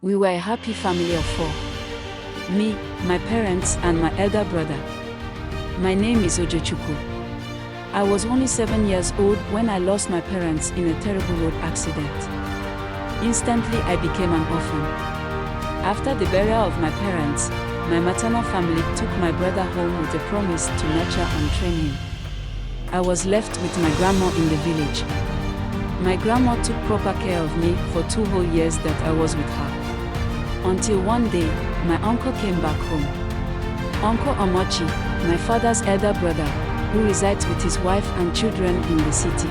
We were a happy family of 4. Me, my parents, and my elder brother. My name is Ogechukwu. I was only 7 years old when I lost my parents in a terrible road accident. Instantly, I became an orphan. After the burial of my parents, my maternal family took my brother home with a promise to nurture and train him. I was left with my grandma in the village. My grandma took proper care of me for 2 whole years that I was with her. Until one day, my uncle came back home. Uncle Omochi, my father's elder brother, who resides with his wife and children in the city.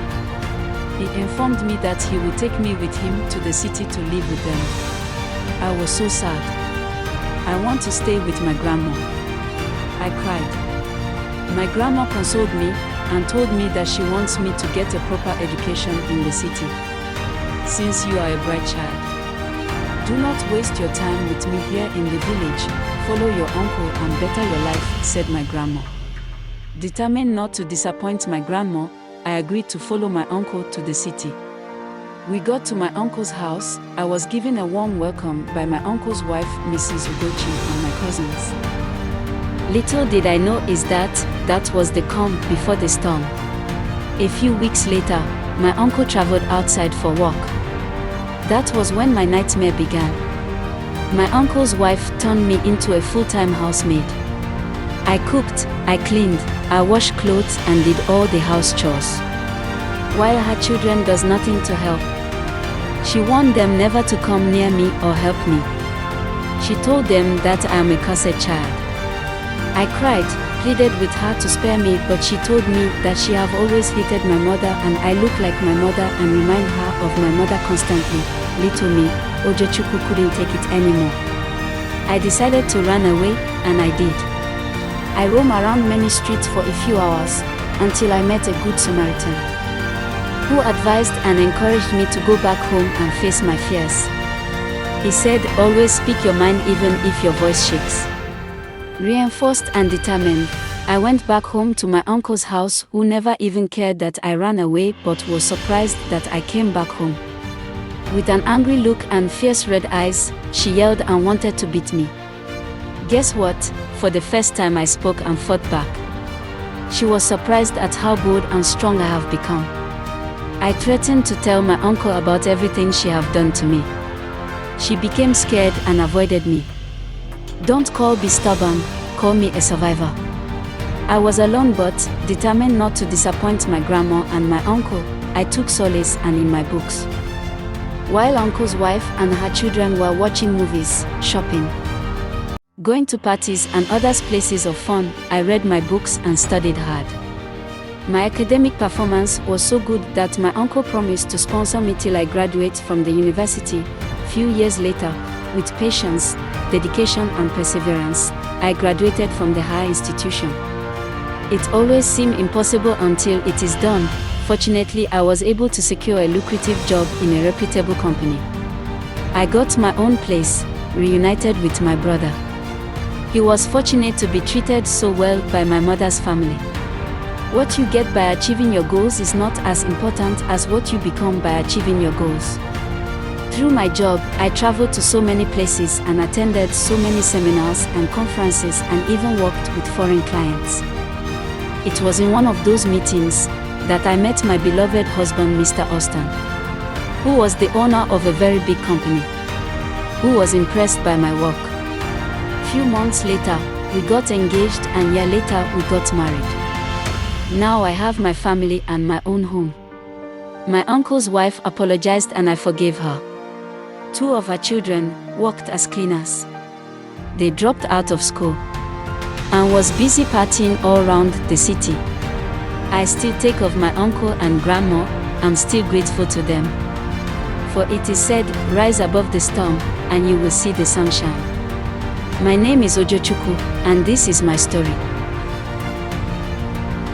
He informed me that he would take me with him to the city to live with them. I was so sad. I want to stay with my grandma. I cried. My grandma consoled me and told me that she wants me to get a proper education in the city. Since you are a bright child, do not waste your time with me here in the village. Follow your uncle and better your life, said my grandma. Determined not to disappoint my grandma, I agreed to follow my uncle to the city. We got to my uncle's house. I was given a warm welcome by my uncle's wife, Mrs. Ugochi, and my cousins. Little did I know is that was the calm before the storm. A few weeks later, my uncle traveled outside for work. That was when my nightmare began. My uncle's wife turned me into a full-time housemaid. I cooked, I cleaned, I washed clothes and did all the house chores, while her children does nothing to help. She warned them never to come near me or help me. She told them that I am a cursed child. I cried, pleaded with her to spare me, but she told me that she have always hated my mother and I look like my mother and remind her of my mother constantly. Little me, Ogechukwu, couldn't take it anymore. I decided to run away, and I did. I roamed around many streets for a few hours, until I met a good Samaritan, who advised and encouraged me to go back home and face my fears. He said, always speak your mind even if your voice shakes. Reinforced and determined, I went back home to my uncle's house, who never even cared that I ran away but was surprised that I came back home. With an angry look and fierce red eyes, she yelled and wanted to beat me. Guess what? For the first time I spoke and fought back. She was surprised at how bold and strong I have become. I threatened to tell my uncle about everything she have done to me. She became scared and avoided me. Don't be stubborn, call me a survivor. I was alone but determined not to disappoint my grandma and my uncle. I took solace and in my books. While uncle's wife and her children were watching movies, shopping, going to parties and other places of fun, I read my books and studied hard. My academic performance was so good that my uncle promised to sponsor me till I graduate from the university. Few years later, with patience, dedication and perseverance, I graduated from the higher institution. It always seemed impossible until it is done. Fortunately, I was able to secure a lucrative job in a reputable company. I got my own place, reunited with my brother. He was fortunate to be treated so well by my mother's family. What you get by achieving your goals is not as important as what you become by achieving your goals. Through my job, I traveled to so many places and attended so many seminars and conferences and even worked with foreign clients. It was in one of those meetings that I met my beloved husband, Mr. Austin, who was the owner of a very big company, who was impressed by my work. Few months later, we got engaged and a year later we got married. Now I have my family and my own home. My uncle's wife apologized and I forgave her. 2 of her children worked as cleaners. They dropped out of school and was busy partying all around the city. I still take of my uncle and grandma. I'm still grateful to them. For it is said, rise above the storm, and you will see the sunshine. My name is Ogechukwu, and this is my story.